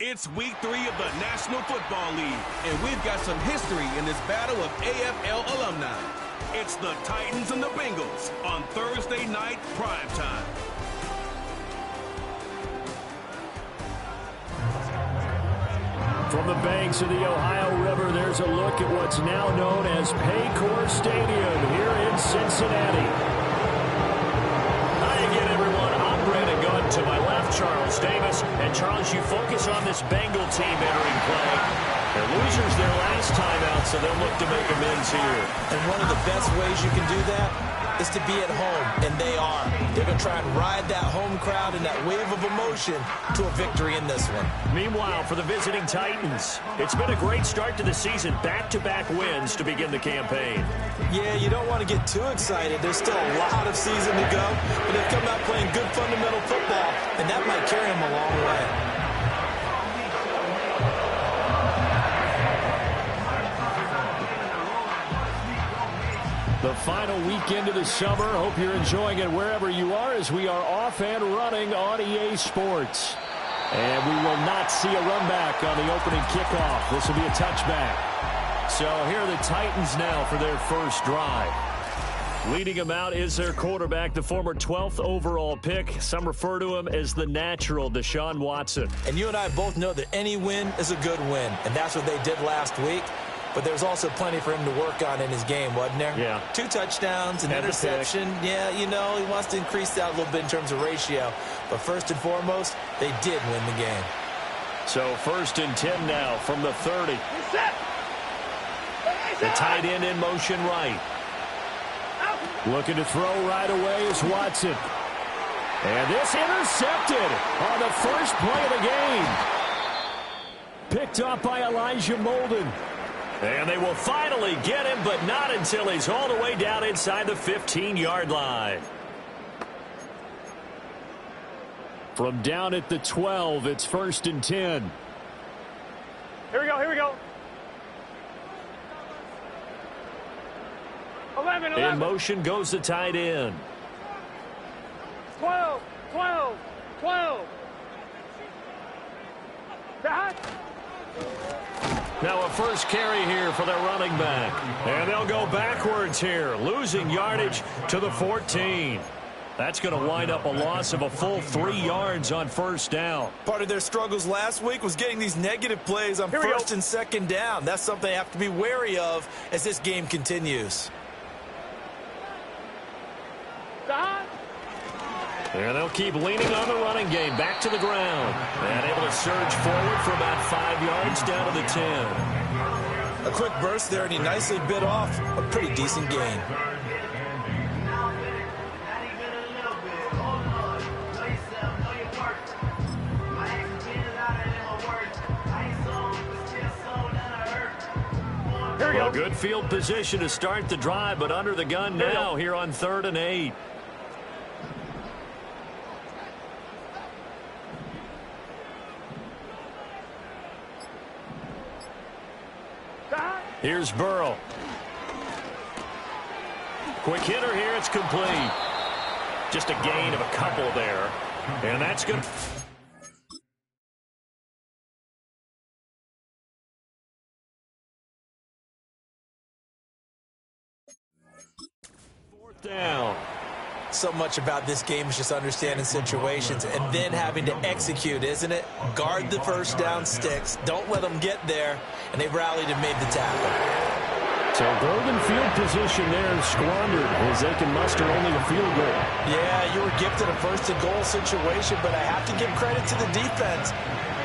It's week 3 of the National Football League, and we've got some history in this battle of AFL alumni. It's the Titans and the Bengals on Thursday night primetime. From the banks of the Ohio River, there's a look at what's now known as Paycor Stadium here in Cincinnati. To my left, Charles Davis. And Charles, you focus on this Bengal team entering play. They're losers their last time out, so they'll look to make amends here. And one of the best ways you can do that is to be at home, and they are. They're going to try and ride that home crowd and that wave of emotion to a victory in this one. Meanwhile, for the visiting Titans, it's been a great start to the season. Back-to-back wins to begin the campaign. Yeah, you don't want to get too excited. There's still a lot of season to go, but they've come out playing good fundamental football, and that might carry them a long way. The final weekend of the summer. Hope you're enjoying it wherever you are as we are off and running on EA Sports. And we will not see a run back on the opening kickoff. This will be a touchback. So here are the Titans now for their first drive. Leading them out is their quarterback, the former 12th overall pick. Some refer to him as the natural Deshaun Watson. And you and I both know that any win is a good win, and that's what they did last week. But there's also plenty for him to work on in his game, wasn't there? Yeah. 2 touchdowns, an interception. Yeah, you know, he wants to increase that a little bit in terms of ratio. But first and foremost, they did win the game. So 1st and 10 now from the 30. The tight end in motion right. Looking to throw right away is Watson. And this intercepted on the first play of the game. Picked up by Elijah Molden. And they will finally get him, but not until he's hauled away down inside the 15-yard line. From down at the 12, it's 1st and 10. Here we go, here we go. 11. In motion goes the tight end. 12. That. Now a first carry here for their running back. And they'll go backwards here, losing yardage to the 14. That's going to wind up a loss of a full 3 yards on first down. Part of their struggles last week was getting these negative plays on first and second down. That's something they have to be wary of as this game continues. And they'll keep leaning on the running game. Back to the ground. And able to surge forward for about 5 yards down to the 10. A quick burst there, and he nicely bit off a pretty decent gain. Well, good field position to start the drive, but under the gun now here on 3rd and 8. Here's Burrow. Quick hitter here. It's complete. Just a gain of a couple there. And that's good. 4th down. So much about this game is just understanding situations and then having to execute, isn't it? Guard the first down sticks. Don't let them get there. And they rallied and made the tackle. So golden field position there squandered as they can muster only a field goal. Yeah, you were gifted a first-and-goal situation, but I have to give credit to the defense.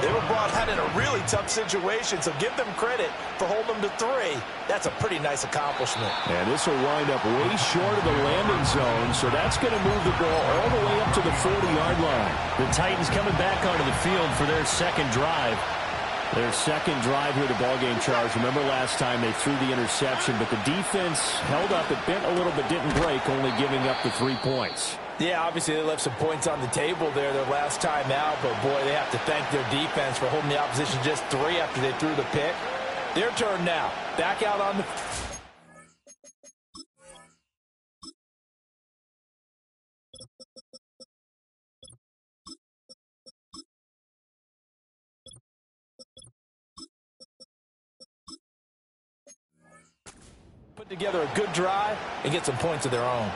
They were brought out in a really tough situation, so give them credit for holding them to 3. That's a pretty nice accomplishment. And this will wind up way short of the landing zone, so that's going to move the ball all the way up to the 40-yard line. The Titans coming back onto the field for their second drive. Their second drive here to ballgame, Charles. Remember last time they threw the interception, but the defense held up. It bent a little but didn't break, only giving up the 3 points. Yeah, obviously they left some points on the table there their last time out, but boy, they have to thank their defense for holding the opposition just 3 after they threw the pick. Their turn now. Back out on the put together a good drive and get some points of their own.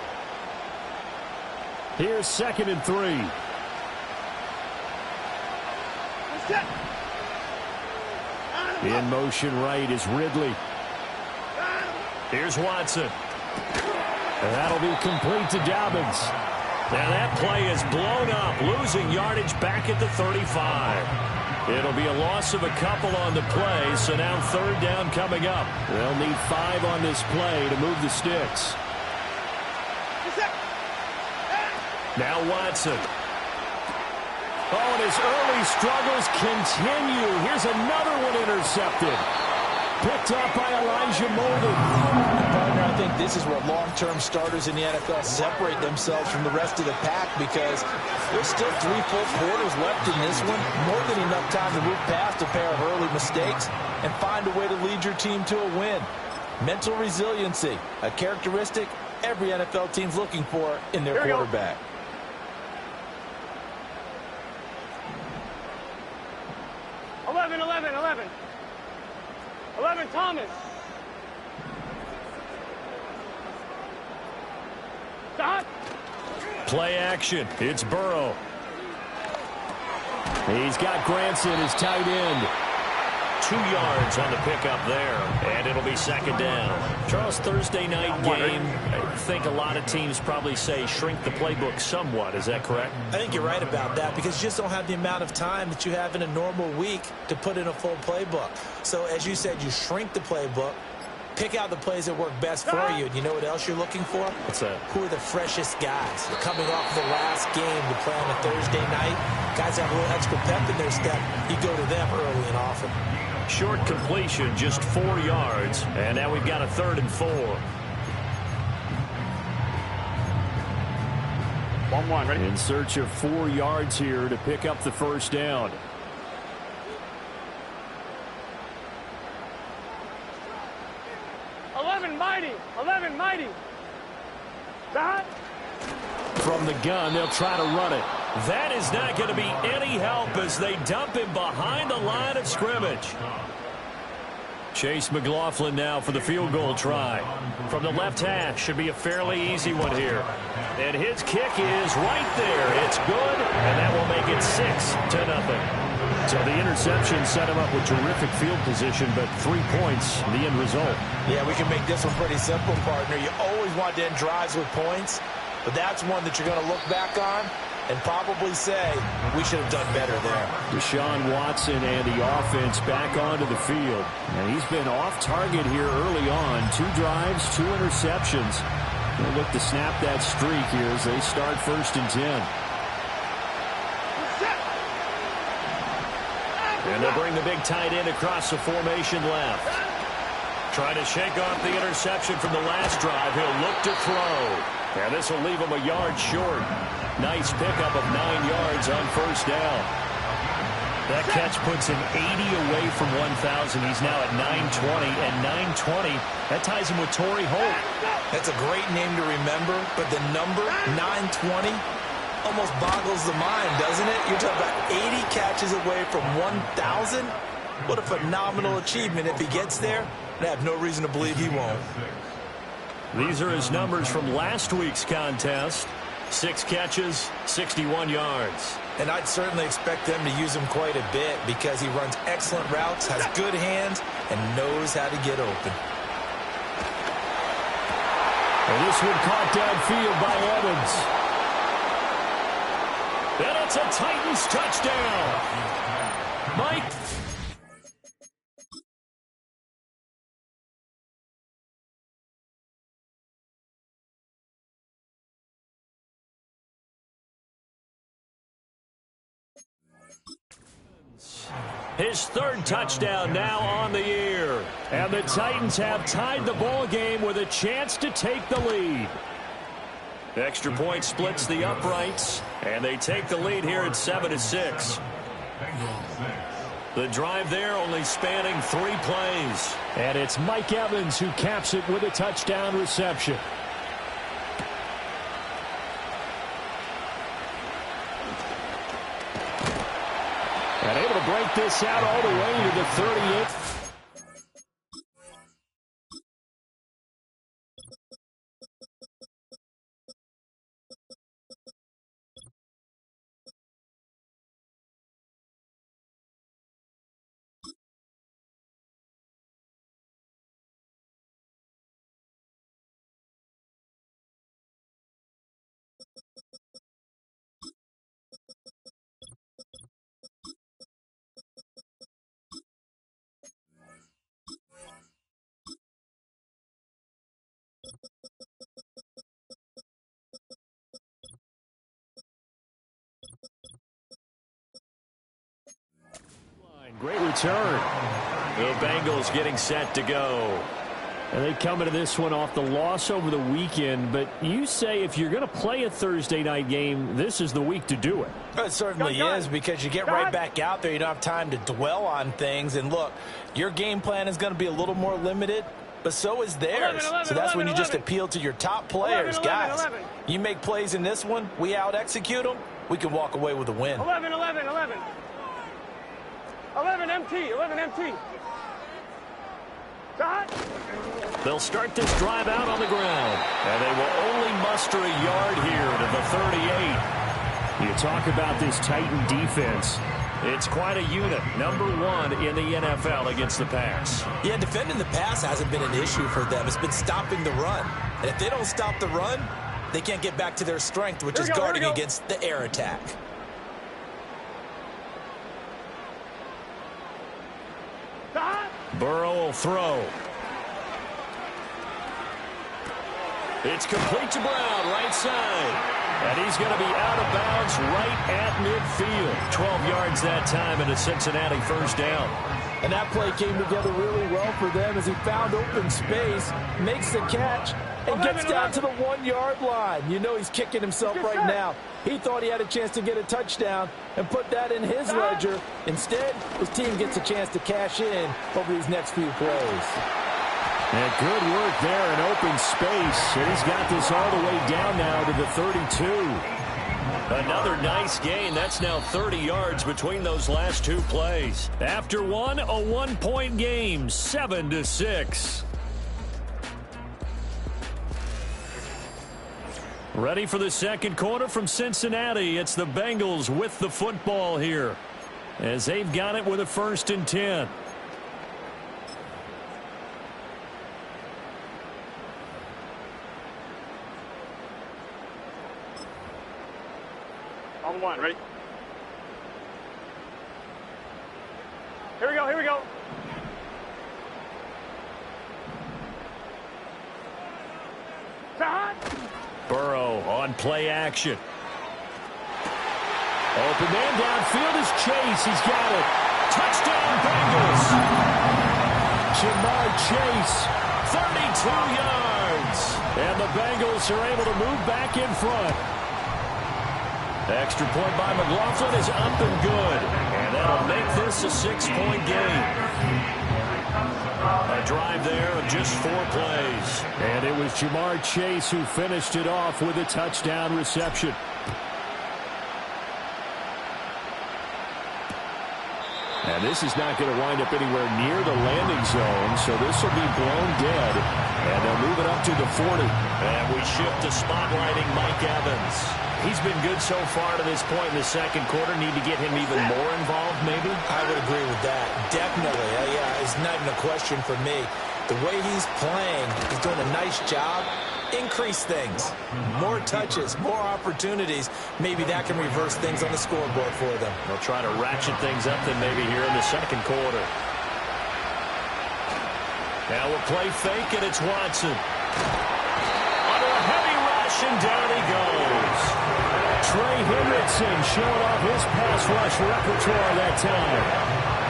Here's 2nd and 3. In motion right is Ridley. Here's Watson. And that'll be complete to Dobbins. Now that play is blown up, losing yardage back at the 35. It'll be a loss of a couple on the play, so now 3rd down coming up. They'll need 5 on this play to move the sticks. Now Watson. Oh, and his early struggles continue. Here's another one intercepted. Picked up by Elijah Molden. Partner, I think this is where long-term starters in the NFL separate themselves from the rest of the pack, because there's still 3 full quarters left in this one. More than enough time to move past a pair of early mistakes and find a way to lead your team to a win. Mental resiliency, a characteristic every NFL team's looking for in their quarterback. 11, Thomas. Stop. Play action. It's Burrow. He's got Granson, his tight end. 2 yards on the pickup there, and it'll be 2nd down. Charles, Thursday night game, I think a lot of teams probably say shrink the playbook somewhat. Is that correct? I think you're right about that, because you just don't have the amount of time that you have in a normal week to put in a full playbook. So as you said, you shrink the playbook, pick out the plays that work best for you, and you know what else you're looking for? What's that? Who are the freshest guys? You're coming off the last game to play on a Thursday night. Guys have a little extra pep in their step. You go to them early and often. Short completion, just 4 yards, and now we've got a 3rd and 4. 1-1, ready? In search of 4 yards here to pick up the 1st down. Mighty. Stop. From the gun, they'll try to run it. That is not going to be any help as they dump him behind the line of scrimmage. Chase McLaughlin now for the field goal try. From the left hash, should be a fairly easy one here. And his kick is right there. It's good, and that will make it 6-0. So the interception set him up with terrific field position, but 3 points, the end result. Yeah, we can make this one pretty simple, partner. You always want to end drives with points, but that's one that you're going to look back on and probably say, we should have done better there. Deshaun Watson and the offense back onto the field. And he's been off target here early on. 2 drives, 2 interceptions. They'll look to snap that streak here as they start 1st and 10. And they'll bring the big tight end across the formation left. Trying to shake off the interception from the last drive. He'll look to throw. And this will leave him a yard short. Nice pickup of 9 yards on 1st down. That catch puts him 80 away from 1,000. He's now at 920, and 920, that ties him with Torrey Holt. That's a great name to remember, but the number 920 almost boggles the mind, doesn't it? You're talking about 80 catches away from 1,000. What a phenomenal achievement. If he gets there, I have no reason to believe he won't. These are his numbers from last week's contest. 6 catches, 61 yards. And I'd certainly expect them to use him quite a bit because he runs excellent routes, has good hands, and knows how to get open. And this one caught downfield by Evans. And it's a Titans touchdown. Mike. His 3rd touchdown now on the year. And the Titans have tied the ball game with a chance to take the lead. Extra point splits the uprights, and they take the lead here at 7-6. The drive there only spanning 3 plays. And it's Mike Evans who caps it with a touchdown reception. And able to break this out all the way to the 38. Great return. The Bengals getting set to go. And they come into this one off the loss over the weekend, but you say if you're going to play a Thursday night game, this is the week to do it. It certainly is, because you get right back out there. You don't have time to dwell on things. And look, your game plan is going to be a little more limited, but so is theirs. So that's when you just appeal to your top players. Guys, you make plays in this one, we out-execute them, we can walk away with a win. 11 MT. They'll start this drive out on the ground, and they will only muster a yard here to the 38. You talk about this Titan defense. It's quite a unit, #1 in the NFL against the pass. Yeah, defending the pass hasn't been an issue for them. It's been stopping the run. And if they don't stop the run, they can't get back to their strength, which is guarding against the air attack. Burrow will throw. It's complete to Brown, right side. And he's going to be out of bounds right at midfield. 12 yards that time and a Cincinnati first down. And that play came together really well for them as he found open space, makes the catch, and gets down to the 1-yard line. You know he's kicking himself right now. He thought he had a chance to get a touchdown and put that in his ledger. Instead, his team gets a chance to cash in over these next few plays. And good work there in open space. And he's got this all the way down now to the 32. Another nice gain. That's now 30 yards between those last two plays. After one, a 1-point game, 7-6. Ready for the second quarter from Cincinnati. It's the Bengals with the football here, as they've got it with a 1st and 10. On one, ready? Here we go. Burrow on play action. Open man downfield is Chase. He's got it. Touchdown Bengals. Jamar Chase, 32 yards. And the Bengals are able to move back in front. Extra point by McLaughlin is up and good. And that'll make this a 6-point game. A drive there of just 4 plays. And it was Jamar Chase who finished it off with a touchdown reception. And this is not going to wind up anywhere near the landing zone, so this will be blown dead. And they'll move it up to the 40. And we shift to spotlighting Mike Evans. He's been good so far to this point in the second quarter. Need to get him even more involved, maybe? I would agree with that. Definitely. Yeah, it's not even a question for me. The way he's playing, he's doing a nice job. Increase things. More touches, more opportunities. Maybe that can reverse things on the scoreboard for them. They'll try to ratchet things up then maybe here in the second quarter. Now we'll play fake, and it's Watson. Under a heavy rush, and down he goes. Trey Hendrickson showing off his pass rush repertoire that time.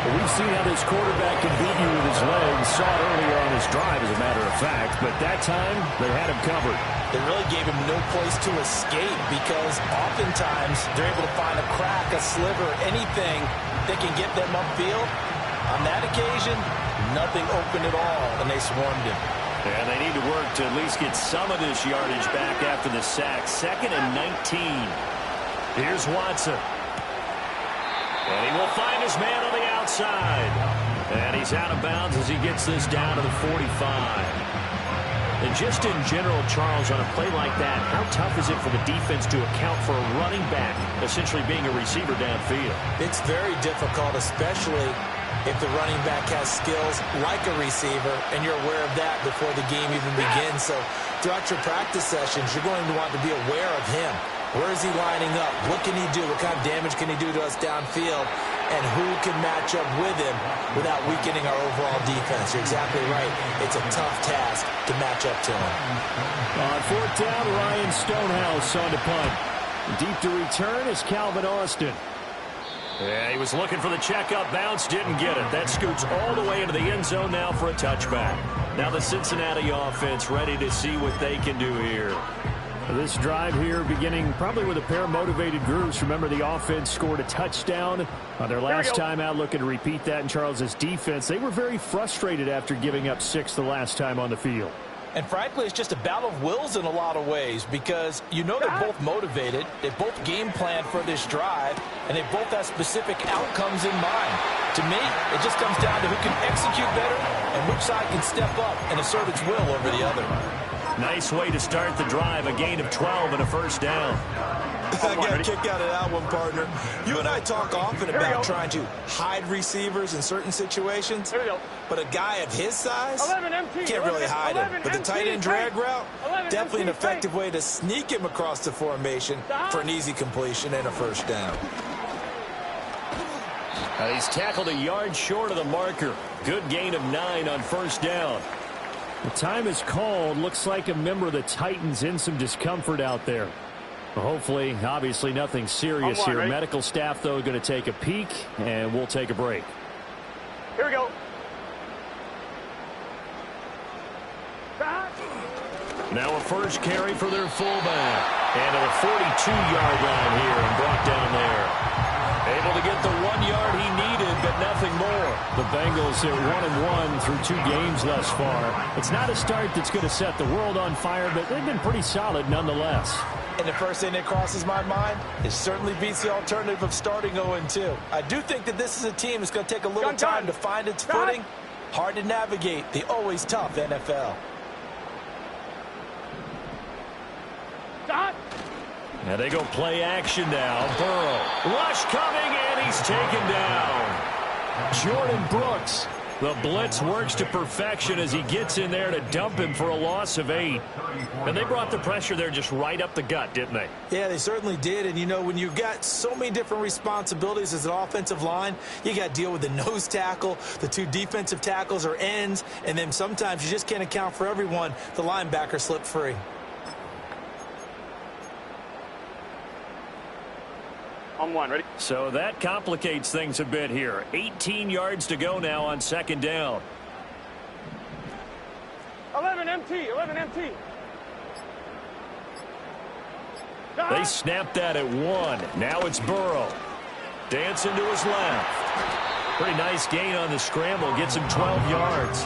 Well, we've seen how this quarterback can beat you with his legs. Saw it earlier on his drive, as a matter of fact. But that time, they had him covered. They really gave him no place to escape because oftentimes they're able to find a crack, a sliver, anything that can get them upfield. On that occasion, nothing open at all, and they swarmed him. And they need to work to at least get some of this yardage back after the sack. 2nd and 19. Here's Watson. And he will find his man on the outside. And he's out of bounds as he gets this down to the 45. And just in general, Charles, on a play like that, how tough is it for the defense to account for a running back essentially being a receiver downfield? It's very difficult, especially if the running back has skills like a receiver, and you're aware of that before the game even begins. So throughout your practice sessions, you're going to want to be aware of him. Where is he lining up? What can he do? What kind of damage can he do to us downfield? And who can match up with him without weakening our overall defense? You're exactly right. It's a tough task to match up to him. On 4th down, Ryan Stonehouse on to punt. Deep to return is Calvin Austin. Yeah, he was looking for the checkup bounce, didn't get it. That scoots all the way into the end zone now for a touchback. Now the Cincinnati offense ready to see what they can do here. This drive here beginning probably with a pair of motivated groups. Remember, the offense scored a touchdown on their last time out, looking to repeat that in Charles's defense. They were very frustrated after giving up 6 the last time on the field. And frankly, it's just a battle of wills in a lot of ways because you know they're both motivated, they both game planned for this drive, and they both have specific outcomes in mind. To me, it just comes down to who can execute better and which side can step up and assert its will over the other. Nice way to start the drive, a gain of 12 and a first down. I got a kick out of that one, partner. You and I talk often about trying to hide receivers in certain situations, but a guy of his size can't really hide him. But the tight end drag route, definitely an effective way to sneak him across the formation for an easy completion and a first down. He's tackled a yard short of the marker. Good gain of 9 on first down. The time is called. Looks like a member of the Titans in some discomfort out there. Hopefully, obviously nothing serious here. Ready? Medical staff, though, going to take a peek, and we'll take a break. Here we go. Now a first carry for their fullback. And to the 42-yard line here and brought down there. Able to get the 1 yard he needed, but nothing more. The Bengals are 1-1 through 2 games thus far. It's not a start that's going to set the world on fire, but they've been pretty solid nonetheless. And the first thing that crosses my mind, it certainly beats the alternative of starting 0-2. I do think that this is a team that's going to take a little time to find its footing. Hard to navigate the always tough NFL. And they go play action now. Burrow. Rush coming, and he's taken down. Jordan Brooks. The blitz works to perfection as he gets in there to dump him for a loss of 8. And they brought the pressure there just right up the gut, didn't they? Yeah, they certainly did. And, you know, when you've got so many different responsibilities as an offensive line, you got to deal with the nose tackle, the 2 defensive tackles or ends, and then sometimes you just can't account for everyone. The linebacker slipped free. On 1, ready? So that complicates things a bit here. 18 yards to go now on second down. 11 MT, 11 MT. They snapped that at 1. Now it's Burrow. Dancing to his left. Pretty nice gain on the scramble. Gets him 12 yards.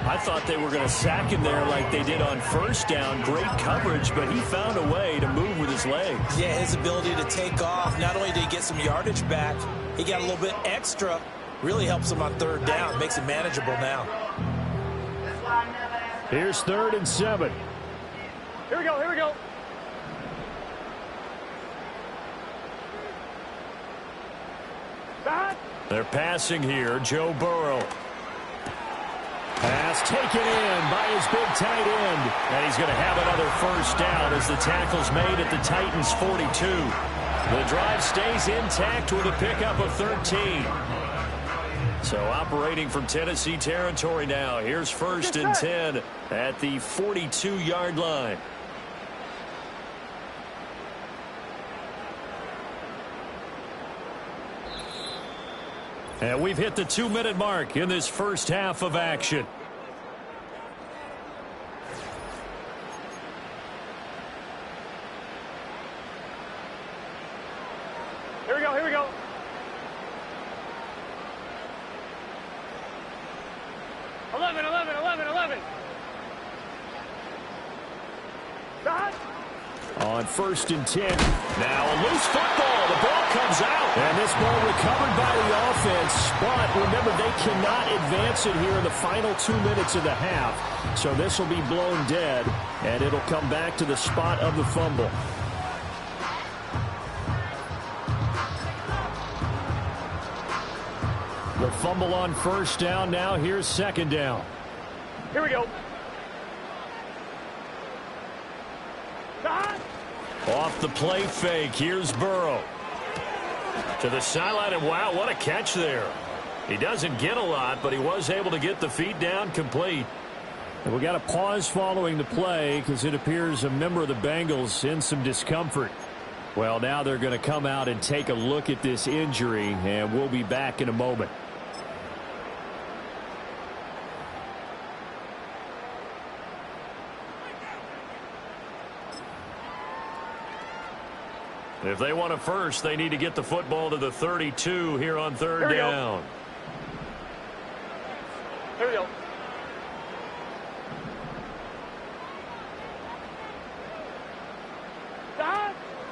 I thought they were going to sack him there like they did on first down. Great coverage, but he found a way to move with his legs. Yeah, his ability to take off. Not only did he get some yardage back, he got a little bit extra. Really helps him on third down. Makes it manageable now. Here's 3rd and 7. Here we go, here we go. They're passing here. Joe Burrow. Pass taken in by his big tight end. And he's going to have another first down as the tackle's made at the Titans' 42. The drive stays intact with a pickup of 13. So operating from Tennessee territory now. Here's 1st and 10 at the 42-yard line. And we've hit the 2-minute mark in this first half of action. Here we go, here we go. Eleven. On 1st and 10. Now a loose football. The ball comes out. And this ball recovered by the offense. But remember, they cannot advance it here in the final 2 minutes of the half. So this will be blown dead, and it'll come back to the spot of the fumble. The fumble on first down. Now here's 2nd down. Here we go. Off the play fake, here's Burrow. To the sideline, and wow, what a catch there. He doesn't get a lot, but he was able to get the feet down complete. And we got a pause following the play because it appears a member of the Bengals in some discomfort. Well, now they're going to come out and take a look at this injury, and we'll be back in a moment. If they want a first, they need to get the football to the 32 here on third down. Here we go.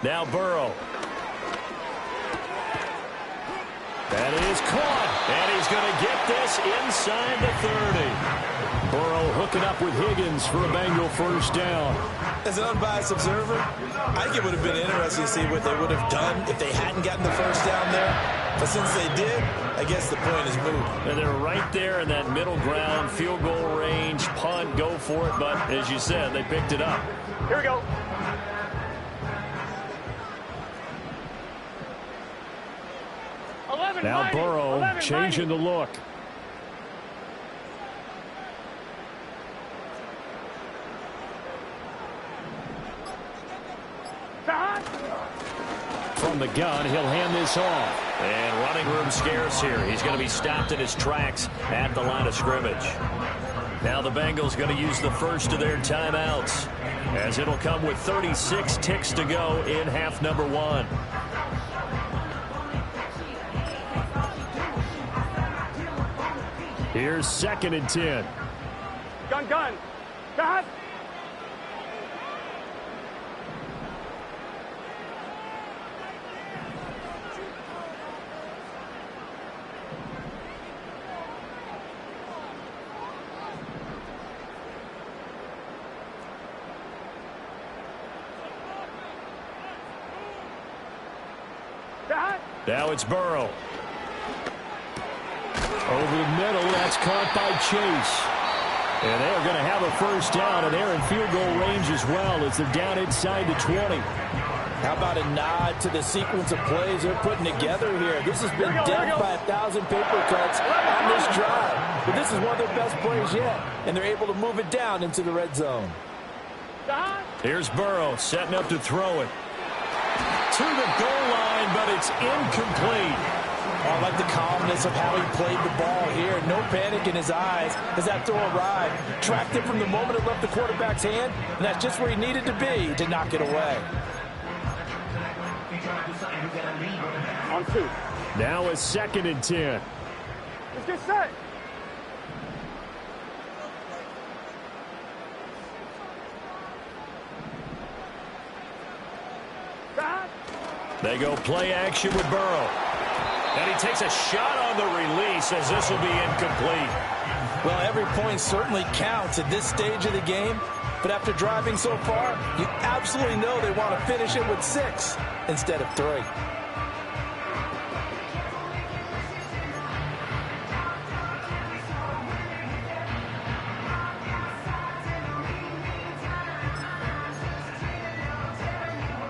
Now Burrow. That is caught. And he's going to get this inside the 30. Burrow hooking up with Higgins for a Bengal first down. As an unbiased observer, I think it would have been interesting to see what they would have done if they hadn't gotten the first down there. But since they did, I guess the point is moved. And they're right there in that middle ground, field goal range, punt, go for it. But as you said, they picked it up. Here we go. Now Burrow changing the look. From the gun, he'll hand this off. And running room scarce here. He's going to be stopped in his tracks at the line of scrimmage. Now the Bengals going to use the first of their timeouts, as it'll come with 36 ticks to go in half number 1. Here's 2nd and 10. Gun. Cut. Now it's Burrow. Over the middle, that's caught by Chase. And they're going to have a first down, and they're in field goal range as well as they're down inside the 20. How about a nod to the sequence of plays they're putting together here? This has been death by 1,000 paper cuts on this drive. But this is one of their best plays yet, and they're able to move it down into the red zone. Here's Burrow setting up to throw it. To the goal line, but it's incomplete. Oh, I like the calmness of how he played the ball here. No panic in his eyes as that throw arrived. Tracked it from the moment it left the quarterback's hand, and that's just where he needed to be to knock it away. On 2. Now it's 2nd and 10. Let's get set. They go play action with Burrow. And he takes a shot on the release as this will be incomplete. Well, every point certainly counts at this stage of the game. But after driving so far, you absolutely know they want to finish it with 6 instead of 3.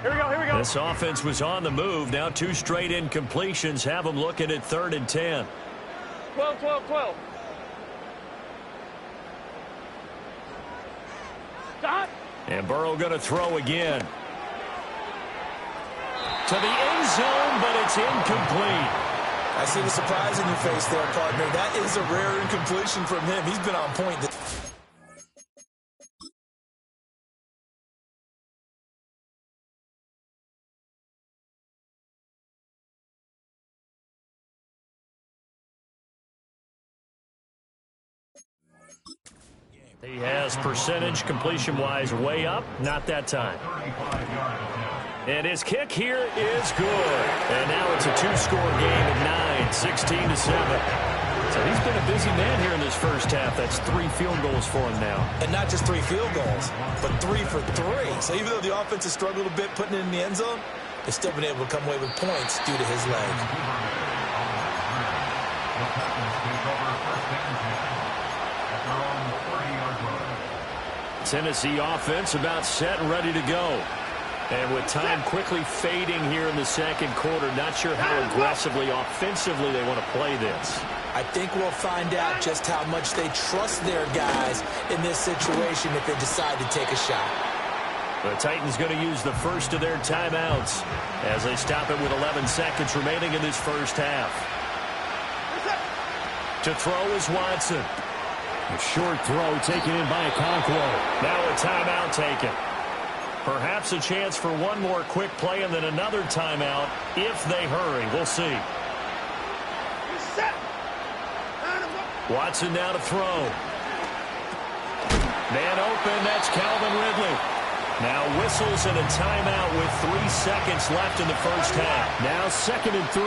Here we go. This offense was on the move. Now 2 straight incompletions have them looking at 3rd and 10. 12. Stop. And Burrow going to throw again. To the end zone, but it's incomplete. I see the surprise in your face there, partner. That is a rare incompletion from him. He's been on point. He has percentage completion-wise way up. Not that time. And his kick here is good. And now it's a 2-score game at 9, 16-7. So he's been a busy man here in this first half. That's 3 field goals for him now. And not just 3 field goals, but 3 for 3. So even though the offense has struggled a bit putting it in the end zone, they've still been able to come away with points due to his legs. Tennessee offense about set and ready to go. And with time quickly fading here in the second quarter, not sure how aggressively, offensively they want to play this. I think we'll find out just how much they trust their guys in this situation if they decide to take a shot. The Titans going to use the first of their timeouts as they stop it with 11 seconds remaining in this first half. To throw is Watson. A short throw taken in by Okonkwo. Now a timeout taken. Perhaps a chance for one more quick play and then another timeout if they hurry. We'll see. Watson now to throw. Man open, that's Calvin Ridley. Now whistles and a timeout with 3 seconds left in the first half. Now 2nd and 3.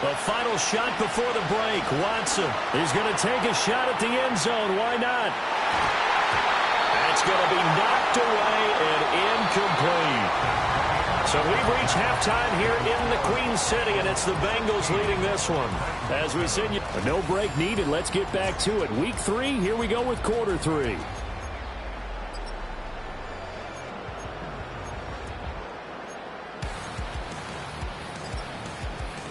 The final shot before the break. Watson is going to take a shot at the end zone. Why not? That's going to be knocked away and incomplete. So we've reached halftime here in the Queen City, and it's the Bengals leading this one. As we send you... No break needed. Let's get back to it. Week 3, here we go with quarter 3.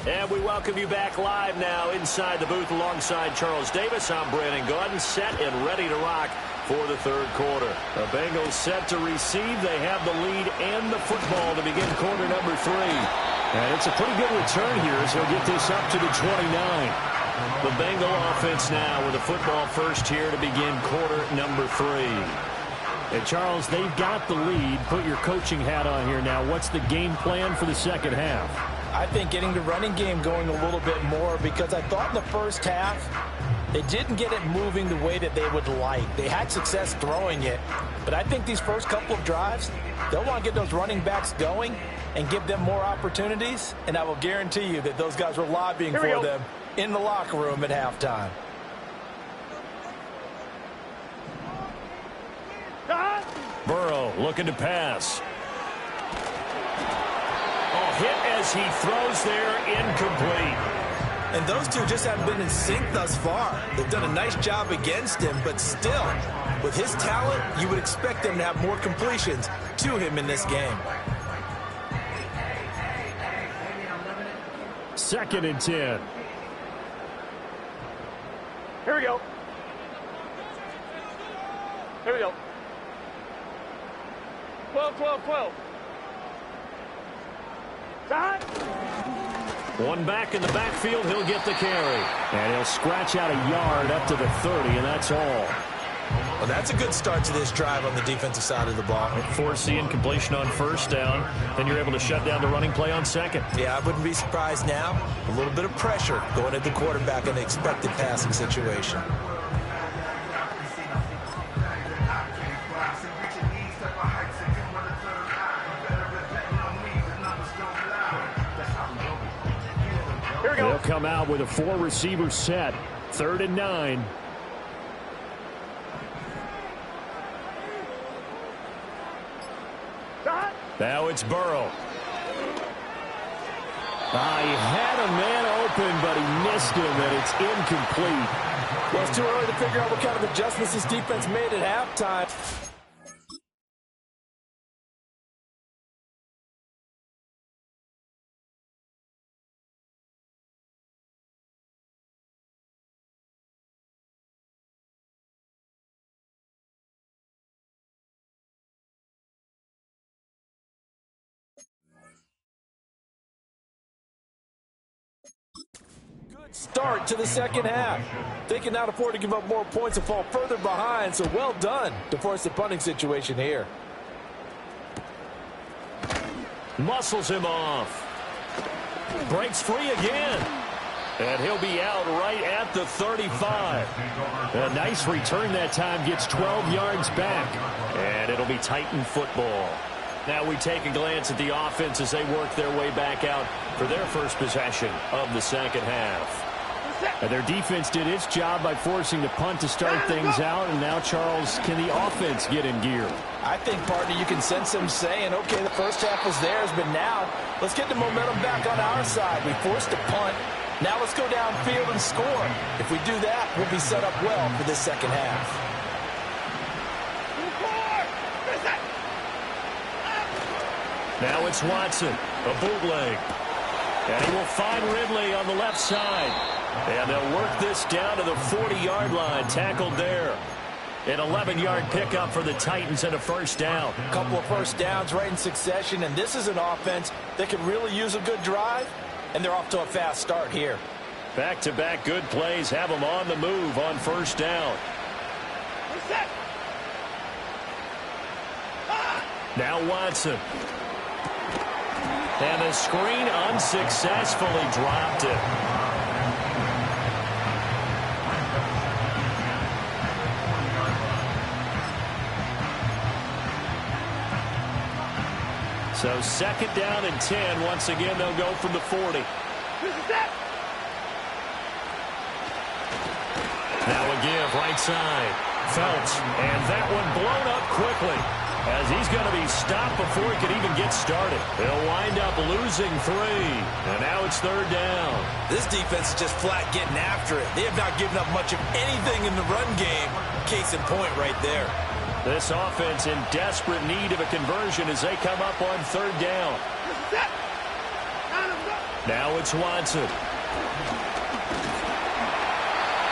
And we welcome you back live now inside the booth alongside Charles Davis. I'm Brandon Gaudin, set and ready to rock for the third quarter. The Bengals set to receive. They have the lead and the football to begin quarter number 3. And it's a pretty good return here as he'll get this up to the 29. The Bengal offense now with a football first here to begin quarter number 3. And Charles, they've got the lead. Put your coaching hat on here now. What's the game plan for the second half? I think getting the running game going a little bit more, because I thought in the first half they didn't get it moving the way that they would like. They had success throwing it, but I think these first couple of drives, they'll want to get those running backs going and give them more opportunities, and I will guarantee you that those guys were lobbying for them in the locker room at halftime. Burrow looking to pass. Hit as he throws there, incomplete. And those two just haven't been in sync thus far. They've done a nice job against him, but still, with his talent, you would expect them to have more completions to him in this game. 2nd and 10. Here we go. Here we go. 12, 12, 12. Time. One back in the backfield, he'll get the carry. And he'll scratch out a yard up to the 30, and that's all. Well, that's a good start to this drive on the defensive side of the ball. Force the incompletion on first down, then you're able to shut down the running play on second. Yeah, I wouldn't be surprised now. A little bit of pressure going at the quarterback in the expected passing situation. They'll come out with a 4-receiver set. 3rd and 9. Now it's Burrow. He had a man open, but he missed him, and it's incomplete. Well, it's too early to figure out what kind of adjustments this defense made at halftime. Start to the second half. They can now afford to give up more points and fall further behind, so well done to force the punting situation here. Muscles him off. Breaks free again. And he'll be out right at the 35. A nice return that time, gets 12 yards back. And it'll be Titan football. Now we take a glance at the offense as they work their way back out for their first possession of the second half. And their defense did its job by forcing the punt to start things out. And now, Charles, can the offense get in gear? I think, partner, you can sense them saying, okay, the first half was theirs, but now let's get the momentum back on our side. We forced a punt. Now let's go downfield and score. If we do that, we'll be set up well for this second half. Now it's Watson, a bootleg. And he will find Ridley on the left side. And they'll work this down to the 40-yard line, tackled there. An 11-yard pickup for the Titans and a first down. A couple of first downs right in succession, and this is an offense that could really use a good drive, and they're off to a fast start here. Back-to-back good plays have them on the move on first down. Now Watson. And the screen unsuccessfully dropped it. So second down and 10. Once again, they'll go from the 40. Now a give right side. Phelps, and that one blown up quickly as he's going to be stopped before he can even get started. They'll wind up losing 3, and now it's third down. This defense is just flat getting after it. They have not given up much of anything in the run game. Case in point right there. This offense in desperate need of a conversion as they come up on third down. Now it's Watson.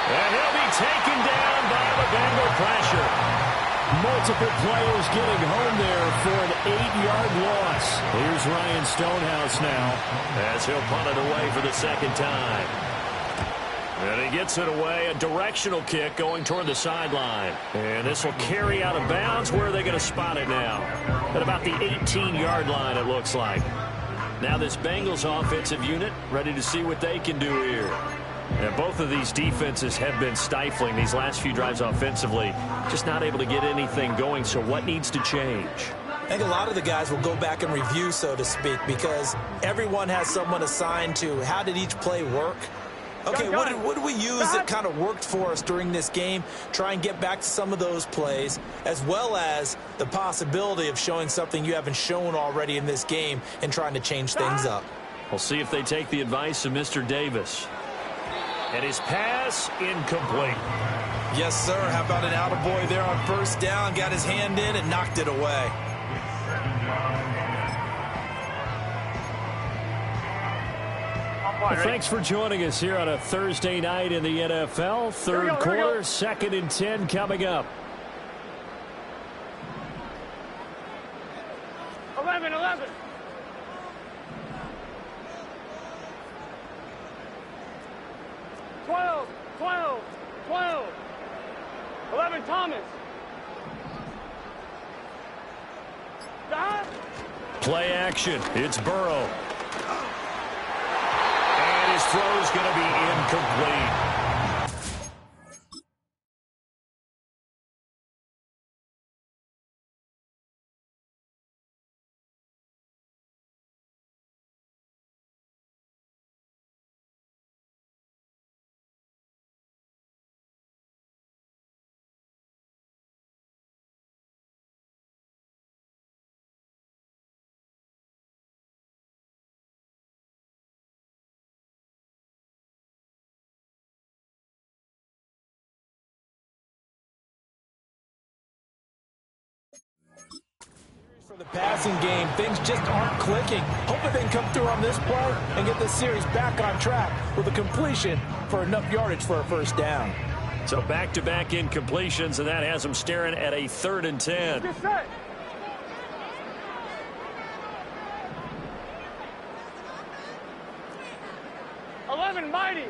And he'll be taken down by the Bengal pressure. Multiple players getting home there for an 8-yard loss. Here's Ryan Stonehouse now, as he'll punt it away for the second time. And he gets it away, a directional kick going toward the sideline. And this will carry out of bounds. Where are they going to spot it now? At about the 18-yard line, it looks like. Now this Bengals offensive unit ready to see what they can do here. And both of these defenses have been stifling these last few drives offensively. Just not able to get anything going, so what needs to change? I think a lot of the guys will go back and review, so to speak, because everyone has someone assigned to how did each play work. Okay, what did we use that kind of worked for us during this game? Try and get back to some of those plays, as well as the possibility of showing something you haven't shown already in this game and trying to change things up. We'll see if they take the advice of Mr. Davis. And his pass incomplete. Yes, sir. How about an attaboy there on first down? Got his hand in and knocked it away. Well, thanks for joining us here on a Thursday night in the NFL. Third quarter, second and 10 coming up. 11. 12. 11, Thomas. Stop. Play action. It's Burrow. And his throw is going to be incomplete. For the passing game, things just aren't clicking. Hoping they can come through on this play and get this series back on track with a completion for enough yardage for a first down. So back-to-back incompletions, and that has them staring at a 3rd and 10. Get set. Eleven mighty.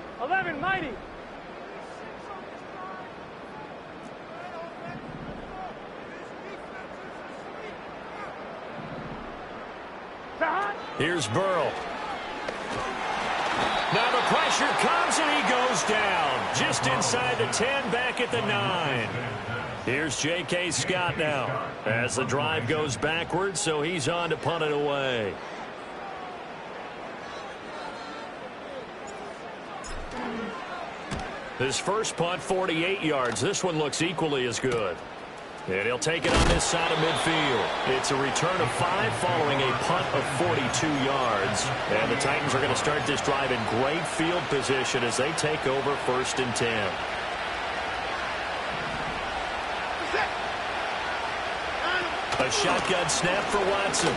Here's Burrow. Now the pressure comes and he goes down. Just inside the 10, back at the 9. Here's J.K. Scott now as the drive goes backwards, so he's on to punt it away. His first punt, 48 yards. This one looks equally as good. And he'll take it on this side of midfield. It's a return of 5 following a punt of 42 yards. And the Titans are going to start this drive in great field position as they take over 1st and 10. A shotgun snap for Watson.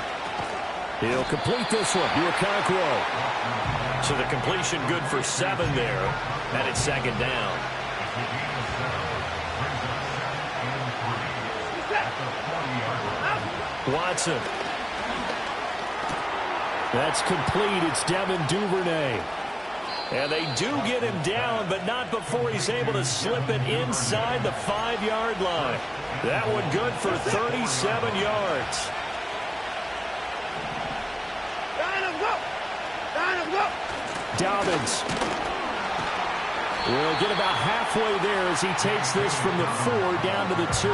He'll complete this one. Okonkwo. So the completion good for 7 there. And it's 2nd down. Watson. That's complete. It's Devin Duvernay. And they do get him down, but not before he's able to slip it inside the 5-yard line. That one good for 37 yards. Dobbins will get about halfway there as he takes this from the 4 down to the 2.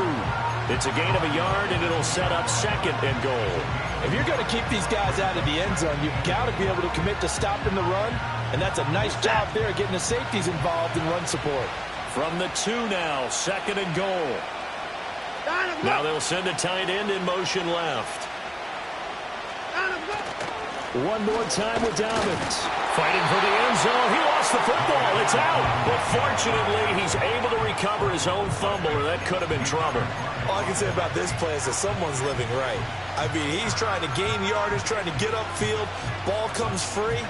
It's a gain of a yard, and it'll set up 2nd and goal. If you're going to keep these guys out of the end zone, you've got to be able to commit to stopping the run, and that's a nice job there getting the safeties involved in run support. From the 2 now, 2nd and goal. Now they'll send a tight end in motion left. One more time with Dobbins. Fighting for the end zone. He lost the football. It's out. But fortunately, he's able to recover his own fumble, or that could have been trouble. All I can say about this play is that someone's living right. I mean, he's trying to gain yardage, trying to get upfield. Ball comes free.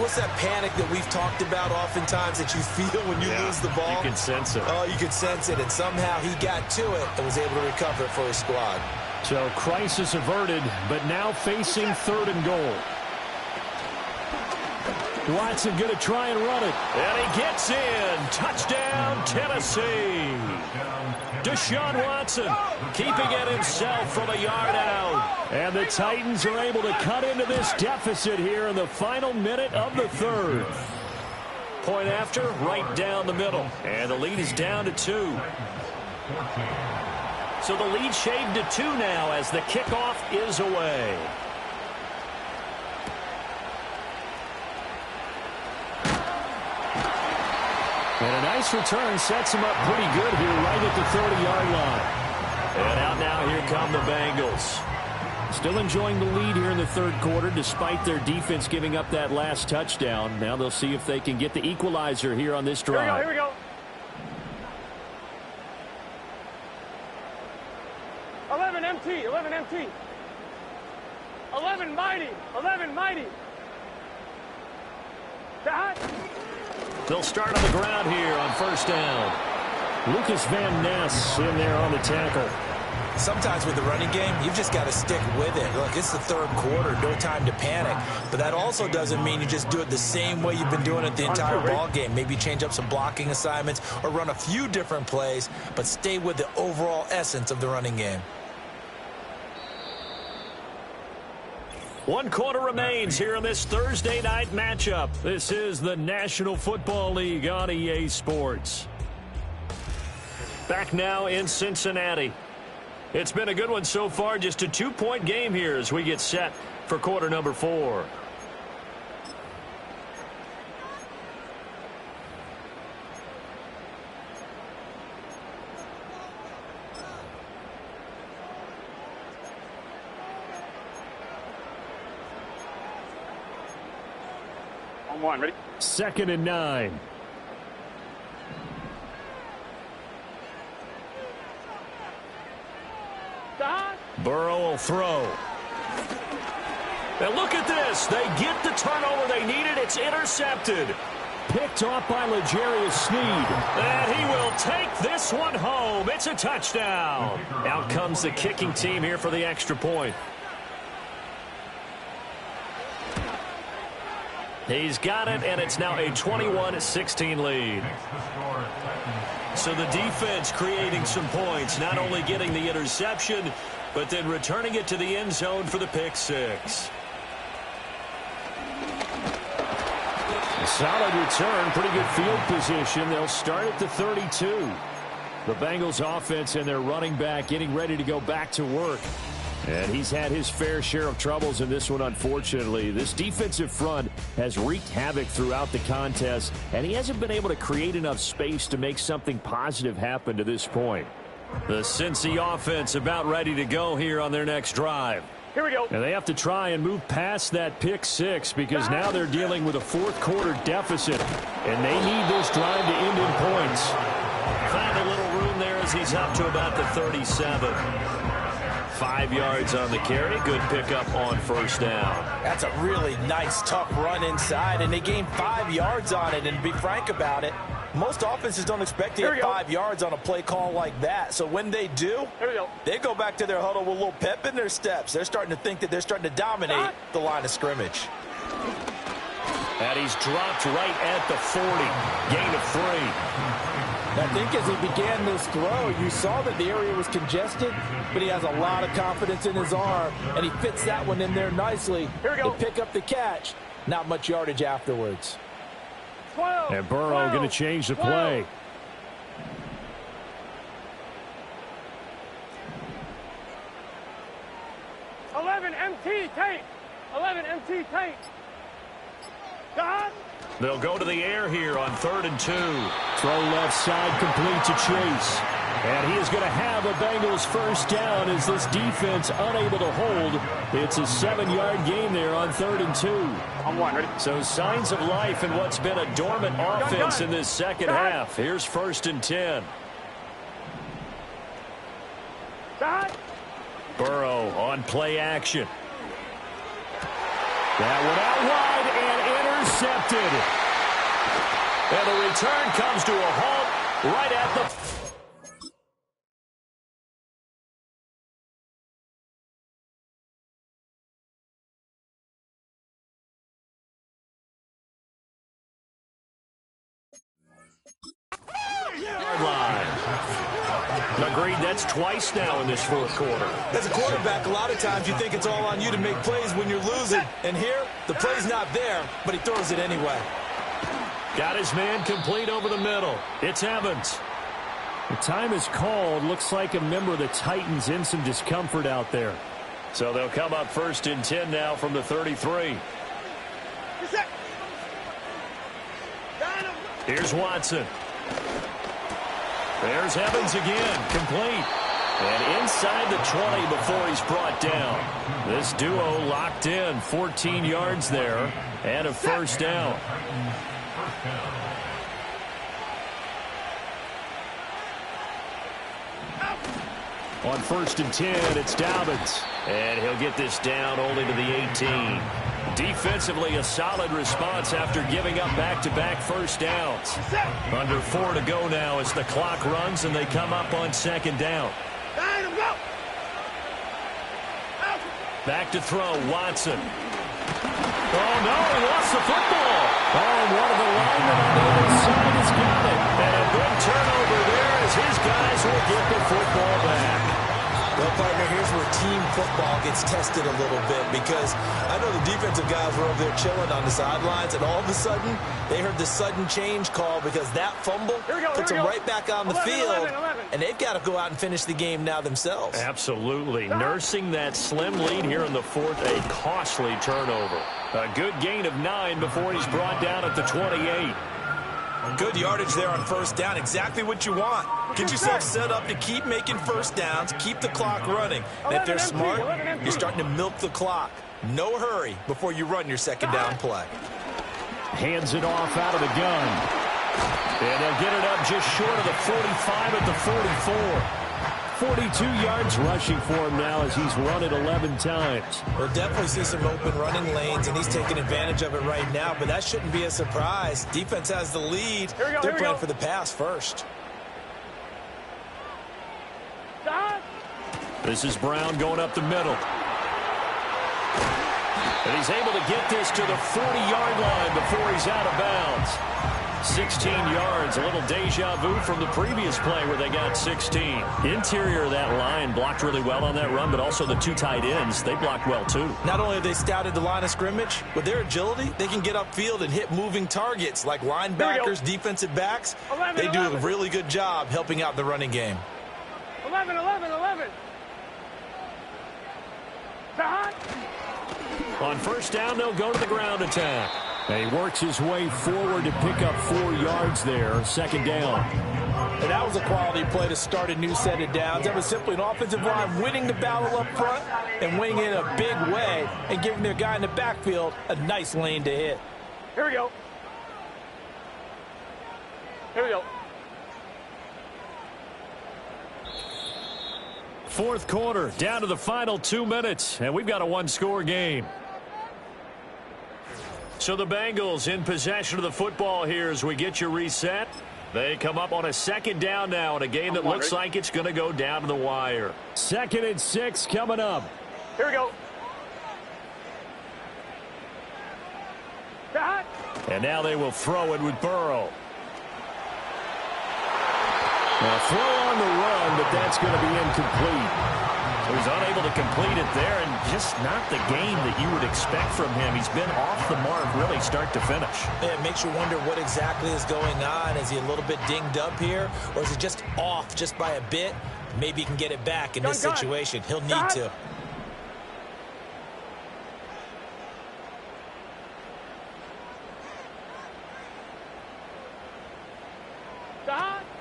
What's that panic that we've talked about oftentimes that you feel when you lose the ball? You can sense it. Oh, you can sense it. And somehow he got to it and was able to recover it for his squad. So crisis averted, but now facing 3rd and goal. Watson going to try and run it. And he gets in. Touchdown, Tennessee. Deshaun Watson keeping it himself from a yard out. And the Titans are able to cut into this deficit here in the final minute of the 3rd. Point after, right down the middle. And the lead is down to 2. So the lead shaved to 2 now as the kickoff is away. And a nice return sets him up pretty good here right at the 30-yard line. And out now, here come the Bengals. Still enjoying the lead here in the 3rd quarter despite their defense giving up that last touchdown. Now they'll see if they can get the equalizer here on this drive. Here we go. 11 MT, 11 MT. 11 mighty, 11 mighty. That. They'll start on the ground here on 1st down. Lucas Van Ness in there on the tackle. Sometimes with the running game, you've just got to stick with it. Look, it's the 3rd quarter, no time to panic. But that also doesn't mean you just do it the same way you've been doing it the entire ball game. Maybe change up some blocking assignments or run a few different plays, but stay with the overall essence of the running game. 1 quarter remains here in this Thursday night matchup. This is the National Football League on EA Sports. Back now in Cincinnati. It's been a good one so far, just a 2-point game here as we get set for quarter number 4. On 1, ready? 2nd and 9. Burrow will throw. And look at this. They get the turnover they needed. It's intercepted. Picked off by L'Jarius Sneed. And he will take this one home. It's a touchdown. Out comes the kicking team here for the extra point. He's got it, and it's now a 21-16 lead. So the defense creating some points, not only getting the interception, but then returning it to the end zone for the pick 6. A solid return, pretty good field position. They'll start at the 32. The Bengals offense and their running back getting ready to go back to work. And he's had his fair share of troubles in this one, unfortunately. This defensive front has wreaked havoc throughout the contest, and he hasn't been able to create enough space to make something positive happen to this point. The Cincy offense about ready to go here on their next drive. Here we go. And they have to try and move past that pick 6 because now they're dealing with a 4th quarter deficit, and they need this drive to end in points. Find a little room there as he's up to about the 37. 5 yards on the carry. Good pickup on 1st down. That's a really nice, tough run inside, and they gained 5 yards on it. And to be frank about it, Most offenses don't expect to hit 5 yards on a play call like that. So when they do, they go back to their huddle with a little pep in their steps. They're starting to think that they're starting to dominate the line of scrimmage. And he's dropped right at the 40. Gain of 3. I think as he began this throw, you saw that the area was congested, but he has a lot of confidence in his arm, and he fits that one in there nicely to pick up the catch. Not much yardage afterwards. 12, and Burrow going to change the play. 11 MT tape. 11 MT tape. God. They'll go to the air here on 3rd and 2. Throw left side complete to Chase. And he is going to have a Bengals first down as this defense unable to hold. It's a 7-yard gain there on 3rd and 2. On 1, ready? So signs of life in what's been a dormant offense in this second half. Here's 1st and 10. God. Burrow on play action. That one out wide and intercepted. And the return comes to a halt right at the... line. Agreed, that's twice now in this 4th quarter. As a quarterback, a lot of times you think it's all on you to make plays when you're losing. And here, the play's not there, but he throws it anyway. Got his man complete over the middle. It's Evans. The time is called. Looks like a member of the Titans in some discomfort out there. So they'll come up 1st and 10 now from the 33. Here's Watson. There's Evans again, complete. And inside the 20 before he's brought down. This duo locked in, 14 yards there, and a first down. On 1st and 10, it's Dobbins. And he'll get this down only to the 18. Defensively, a solid response after giving up back-to-back first downs. Under 4 to go now as the clock runs and they come up on 2nd down. Back to throw, Watson. Oh, no, he lost the football. Oh, one of the linemen on the other side has got it. And a big turnover there as his guys will get the football back. Well, partner, here's where team football gets tested a little bit because I know the defensive guys were over there chilling on the sidelines, and all of a sudden, they heard the sudden change call because that fumble puts them right back on the field, and they've got to go out and finish the game now themselves. Absolutely. Nursing that slim lead here in the 4th, a costly turnover. A good gain of 9 before he's brought down at the 28. Good yardage there on first down. Exactly what you want. Get yourself set up to keep making first downs, keep the clock running. And if they're smart, you're starting to milk the clock. No hurry before you run your second down play. Hands it off out of the gun. And they'll get it up just short of the 45 at the 44. 42 yards rushing for him now as he's run it 11 times. We'll definitely see some open running lanes, and he's taking advantage of it right now, but that shouldn't be a surprise. Defense has the lead. They're playing for the pass first. This is Brown going up the middle. And he's able to get this to the 40-yard line before he's out of bounds. 16 yards, a little deja vu from the previous play where they got 16. Interior of that line blocked really well on that run, but also the 2 tight ends, they blocked well too. Not only have they scouted the line of scrimmage, with their agility, they can get upfield and hit moving targets like linebackers, defensive backs. They do a really good job helping out the running game. 11. On first down, they'll go to the ground attack. And he works his way forward to pick up 4 yards there, 2nd down. And that was a quality play to start a new set of downs. That was simply an offensive line winning the battle up front and winning it in a big way and giving their guy in the backfield a nice lane to hit. Here we go. 4th quarter, down to the final 2 minutes, and we've got a 1-score game. So the Bengals in possession of the football here as we get you reset. They come up on a second down now in a game that looks like it's going to go down to the wire. 2nd and 6 coming up. Here we go. And now they will throw it with Burrow. Now throw on the run, but that's going to be incomplete. He was unable to complete it there, and just not the game that you would expect from him. He's been off the mark really start to finish. Yeah, it makes you wonder what exactly is going on. Is he a little bit dinged up here, or is he just off just by a bit? Maybe he can get it back in this situation. He'll need to.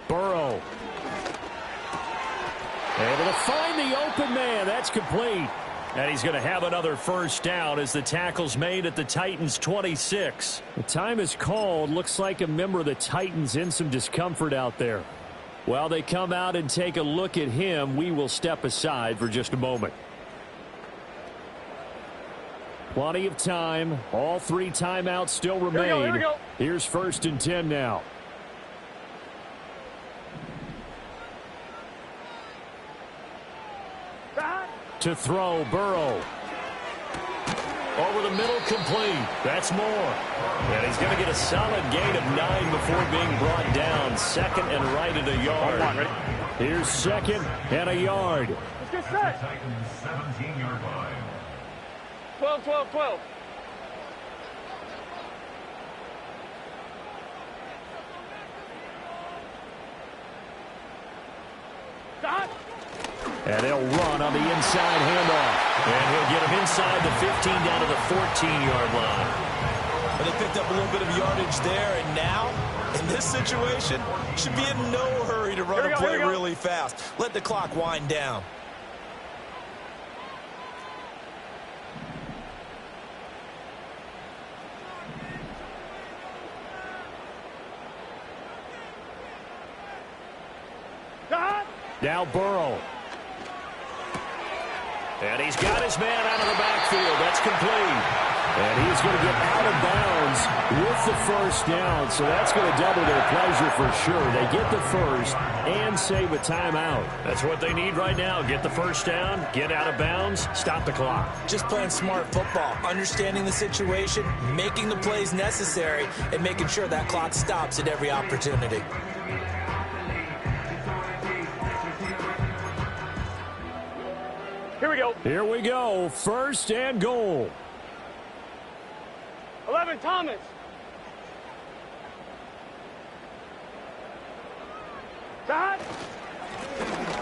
Burrow. Able to find the open man. That's complete. And he's going to have another first down as the tackle's made at the Titans' 26. The time is called. Looks like a member of the Titans in some discomfort out there. While they come out and take a look at him, we will step aside for just a moment. Plenty of time. All 3 timeouts still remain. Here we go. Here's 1st and 10 now. To throw, Burrow. Over the middle, complete. That's more. And he's going to get a solid gain of 9 before being brought down. 2nd and right at a yard. Here's 2nd and a yard. Let's get set. 17-yard line. 12, 12, 12. And they'll run on the inside handoff. And he'll get him inside the 15 down to the 14-yard line. But they picked up a little bit of yardage there, and now, in this situation, should be in no hurry to run a play really fast. Let the clock wind down. Now Burrow. And he's got his man out of the backfield. That's complete. And he's going to get out of bounds with the first down. So that's going to double their pleasure for sure. They get the first and save a timeout. That's what they need right now. Get the first down, get out of bounds, stop the clock. Just playing smart football, understanding the situation, making the plays necessary, and making sure that clock stops at every opportunity. Here we go. Here we go. 1st and goal. 11, Thomas. Shot.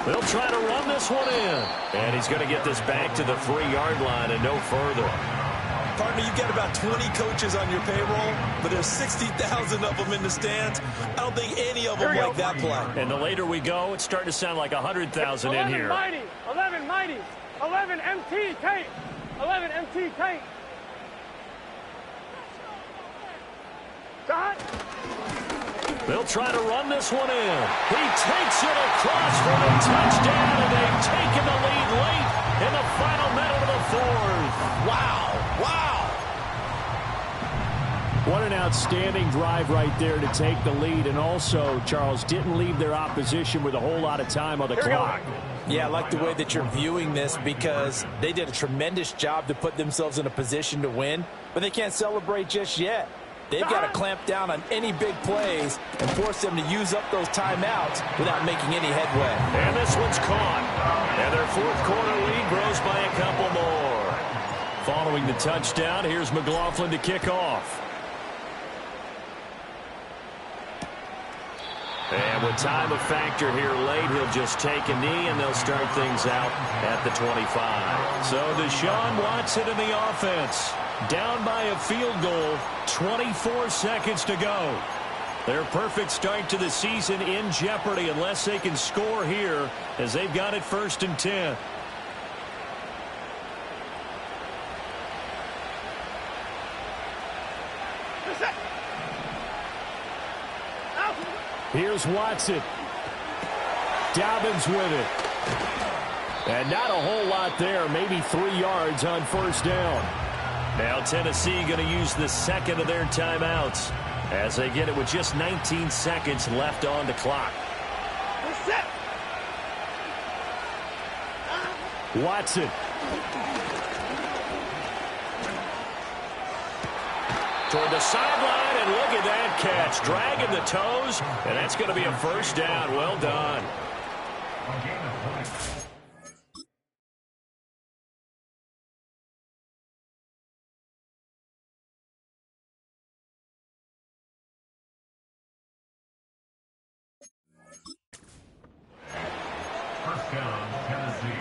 They'll try to run this one in. And he's going to get this back to the 3-yard line and no further. Partner, you've got about 20 coaches on your payroll, but there's 60,000 of them in the stands. I don't think any of them like that play. And the later we go, it's starting to sound like 100,000 in here. 11 mighty. 11 MT tape. 11 MT tape. Shot. They'll try to run this one in. He takes it across for the touchdown, and they've taken the lead late in the final minute of the 4th. Wow. What an outstanding drive right there to take the lead. And also, Charles, didn't leave their opposition with a whole lot of time on the clock. Yeah, I like the way that you're viewing this because they did a tremendous job to put themselves in a position to win, but they can't celebrate just yet. They've got to clamp down on any big plays and force them to use up those timeouts without making any headway. And this one's caught. And their 4th quarter lead grows by a couple more. Following the touchdown, here's McLaughlin to kick off. And with time a factor here late, he'll just take a knee, and they'll start things out at the 25. So Deshaun Watson in the offense. Down by a field goal, 24 seconds to go. Their perfect start to the season in jeopardy unless they can score here as they've got it 1st and 10. Here's Watson. Dobbins with it. And not a whole lot there. Maybe 3 yards on 1st down. Now Tennessee going to use the 2nd of their timeouts as they get it with just 19 seconds left on the clock. Set. Watson. Toward the sideline, and look at that catch. Dragging the toes, and that's going to be a first down. Well done. First down, Tennessee.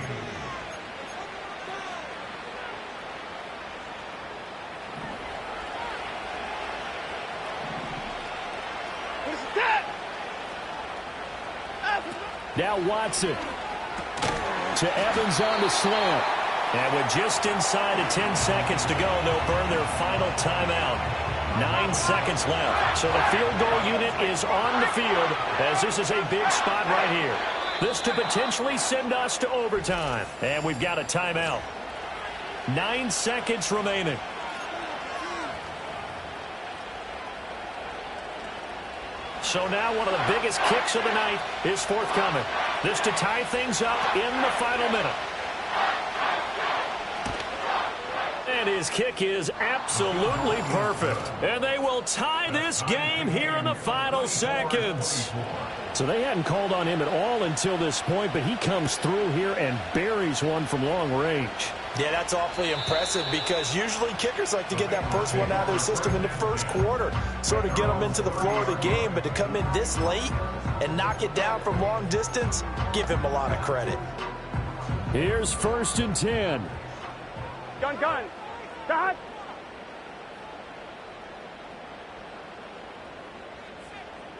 Now Watson. To Evans on the slant. And with just inside of 10 seconds to go, they'll burn their final timeout. 9 seconds left. So the field goal unit is on the field as this is a big spot right here. This to potentially send us to overtime. And we've got a timeout. 9 seconds remaining. So now one of the biggest kicks of the night is forthcoming. This to tie things up in the final minute. And his kick is absolutely perfect. And they will tie this game here in the final seconds. So they hadn't called on him at all until this point, but he comes through here and buries one from long range. Yeah, that's awfully impressive because usually kickers like to get that first one out of their system in the first quarter, sort of get them into the flow of the game, but to come in this late and knock it down from long distance, give him a lot of credit. Here's 1st and 10. Gun. Dot.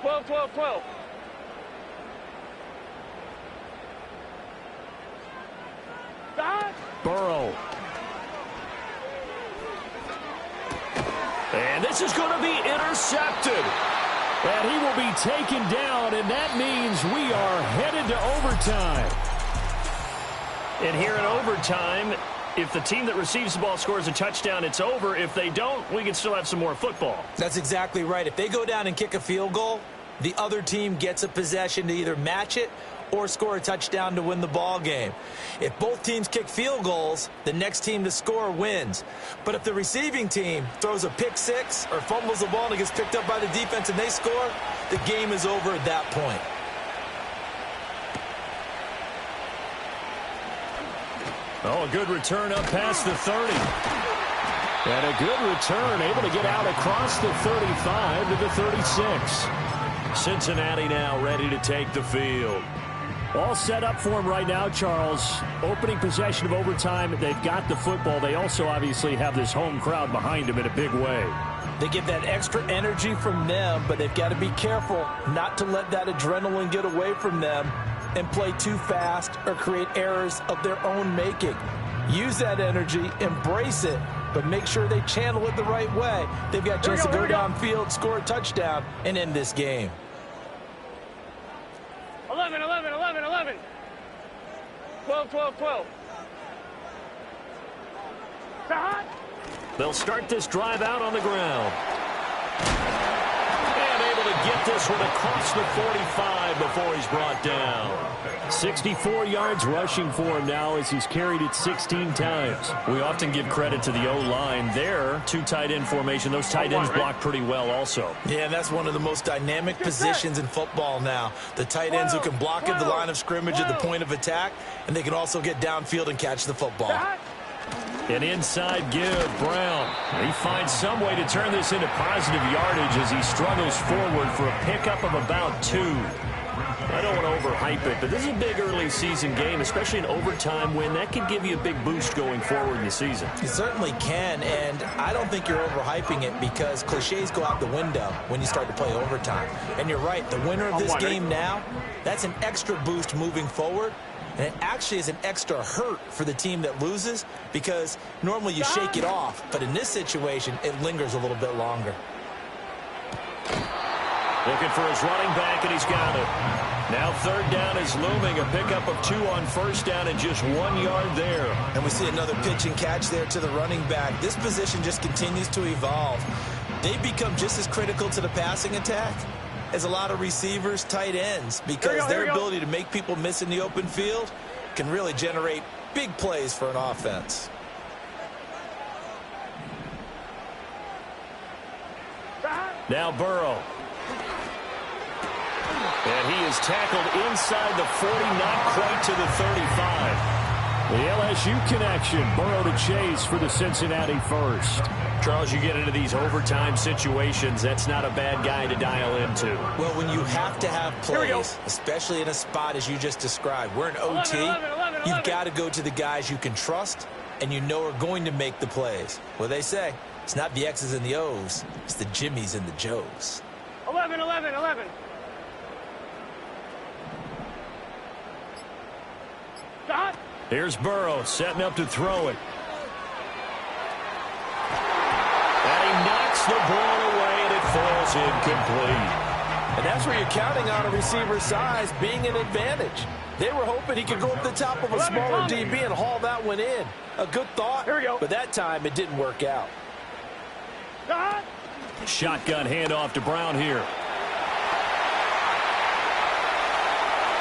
Twelve. Dot. Burrow. And this is going to be intercepted. And he will be taken down, and that means we are headed to overtime. And here in overtime, if the team that receives the ball scores a touchdown, it's over. If they don't, we can still have some more football. That's exactly right. If they go down and kick a field goal, the other team gets a possession to either match it or score a touchdown to win the ball game. If both teams kick field goals, the next team to score wins. But if the receiving team throws a pick six or fumbles the ball and it gets picked up by the defense and they score, the game is over at that point. Oh, a good return up past the 30. And a good return, able to get out across the 35 to the 36. Cincinnati now ready to take the field. All set up for him right now, Charles. Opening possession of overtime. They've got the football. They also obviously have this home crowd behind them in a big way. They get that extra energy from them, but they've got to be careful not to let that adrenaline get away from them and play too fast or create errors of their own making. Use that energy, embrace it, but make sure they channel it the right way. They've got a chance to go downfield, score a touchdown, and end this game. 11. 12. Dot. They'll start this drive out on the ground. And able to get this one across the 45 before he's brought down. 64 yards rushing for him now as he's carried it 16 times. We often give credit to the O-line there. 2 tight end formation. Those tight ends block pretty well also. Yeah, and that's one of the most dynamic positions in football now. The tight ends who can block at the line of scrimmage at the point of attack, and they can also get downfield and catch the football. An inside give, Brown. He finds some way to turn this into positive yardage as he struggles forward for a pickup of about 2. I don't want to overhype it, but this is a big early season game, especially an overtime win. That could give you a big boost going forward in the season. You certainly can, and I don't think you're overhyping it because cliches go out the window when you start to play overtime. And you're right, the winner of this game now, that's an extra boost moving forward. And it actually is an extra hurt for the team that loses because normally you shake it off. But in this situation, it lingers a little bit longer. Looking for his running back, and he's got it. Now 3rd down is looming. A pickup of 2 on 1st down and just 1 yard there. And we see another pitch and catch there to the running back. This position just continues to evolve. They become just as critical to the passing attack as a lot of receivers, tight ends, because their ability to make people miss in the open field can really generate big plays for an offense. Now Burrow. And he is tackled inside the 40, not quite to the 35. The LSU connection, Burrow to Chase for the Cincinnati first. Charles, you get into these overtime situations, that's not a bad guy to dial into. Well, when you have to have plays, especially in a spot as you just described, we're in OT, you've got to go to the guys you can trust and you know are going to make the plays. Well, they say it's not the X's and the O's, it's the Jimmies and the Joes. 11. Shot. Here's Burrow setting up to throw it. And he knocks the ball away, and it falls incomplete. And that's where you're counting on a receiver's size being an advantage. They were hoping he could go up the top of a smaller DB and haul that one in. A good thought, but that time it didn't work out. Shot. Shotgun handoff to Brown here.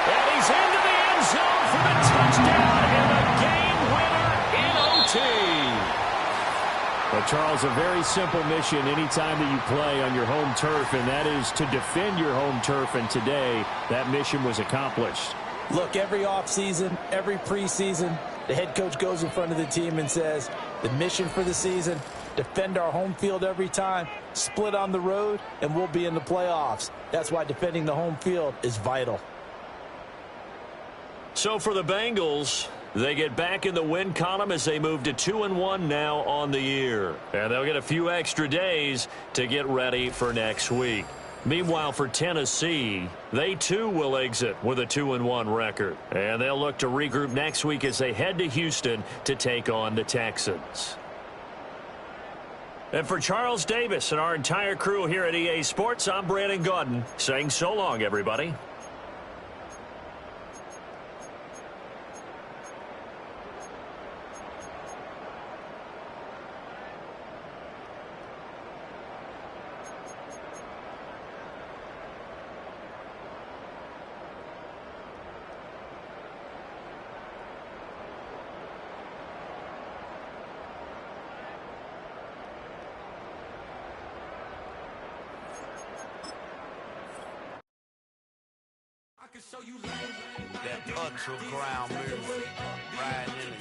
And he's into the end zone for the touchdown and the game winner in OT. But, Charles, a very simple mission anytime that you play on your home turf, and that is to defend your home turf, and today that mission was accomplished. Look, every offseason, every preseason, the head coach goes in front of the team and says, the mission for the season, defend our home field every time, split on the road, and we'll be in the playoffs. That's why defending the home field is vital. So for the Bengals, they get back in the win column as they move to 2-1 now on the year. And they'll get a few extra days to get ready for next week. Meanwhile, for Tennessee, they too will exit with a 2-1 record. And they'll look to regroup next week as they head to Houston to take on the Texans. And for Charles Davis and our entire crew here at EA Sports, I'm Brandon Gaudin saying so long, everybody. That ultra ground move, riding in